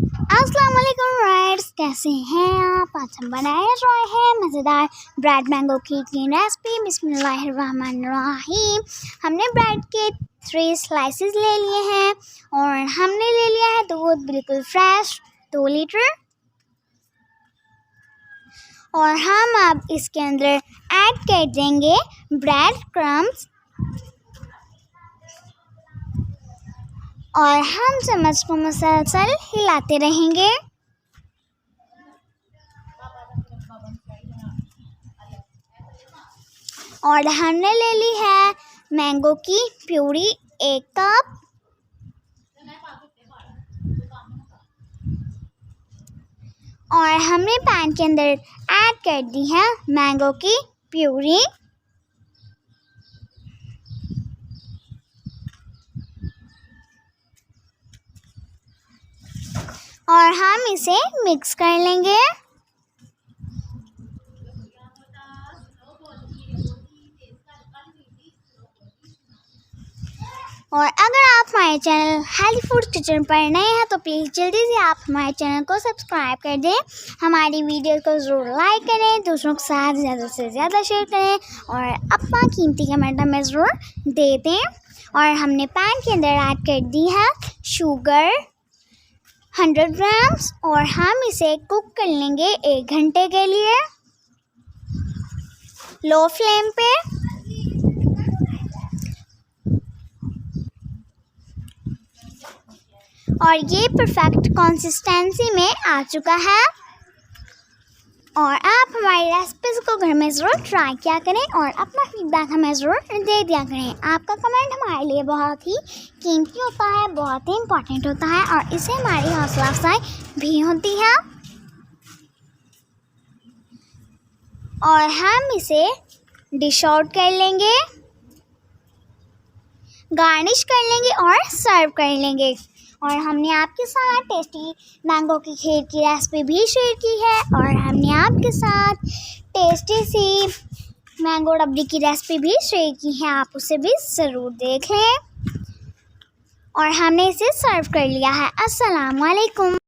अस्सलाम वालेकुम फ्रेंड्स, कैसे हैं आप। आज हम बनाए रहे हैं मज़ेदार ब्रेड मैंगो केक की रेसिपी। बिस्मिल्लाहिर्रहमानिर्रहीम। हमने ब्रेड के 3 स्लाइसेस ले लिए हैं और हमने ले लिया है दूध बिल्कुल फ्रेश 2 लीटर। और हम अब इसके अंदर ऐड कर देंगे ब्रेड क्रम्स और हम चम्मच को मुसलसल हिलाते रहेंगे। और हमने ले ली है मैंगो की प्यूरी 1 कप और हमने पैन के अंदर ऐड कर दी है मैंगो की प्यूरी। और हम इसे मिक्स कर लेंगे। और अगर आप हमारे चैनल हेल्दी फूड किचन पर नए हैं तो प्लीज़ जल्दी से आप हमारे चैनल को सब्सक्राइब कर दें। हमारी वीडियो को ज़रूर लाइक करें, दूसरों के साथ ज़्यादा से ज़्यादा शेयर करें और अपना कीमती कमेंट हमें ज़रूर दे दें। और हमने पैन के अंदर ऐड कर दी है शुगर 100 ग्राम्स और हम इसे कुक कर लेंगे 1 घंटे के लिए लो फ्लेम पे। और ये परफेक्ट कंसिस्टेंसी में आ चुका है। और आप हमारी रेसिपीज़ को घर में ज़रूर ट्राई किया करें और अपना फीडबैक हमें ज़रूर दे दिया करें। आपका कमेंट हमारे लिए बहुत ही कीमती होता है, बहुत ही इम्पोर्टेंट होता है और इससे हमारी हौसला अफजाई भी होती है। और हम इसे डिश आउट कर लेंगे, गार्निश कर लेंगे और सर्व कर लेंगे। और हमने आपके साथ टेस्टी मैंगो की खीर की रेसिपी भी शेयर की है और हमने आपके साथ टेस्टी सी मैंगो रबड़ी की रेसिपी भी शेयर की है, आप उसे भी ज़रूर देख लें। और हमने इसे सर्व कर लिया है। अस्सलाम वालेकुम।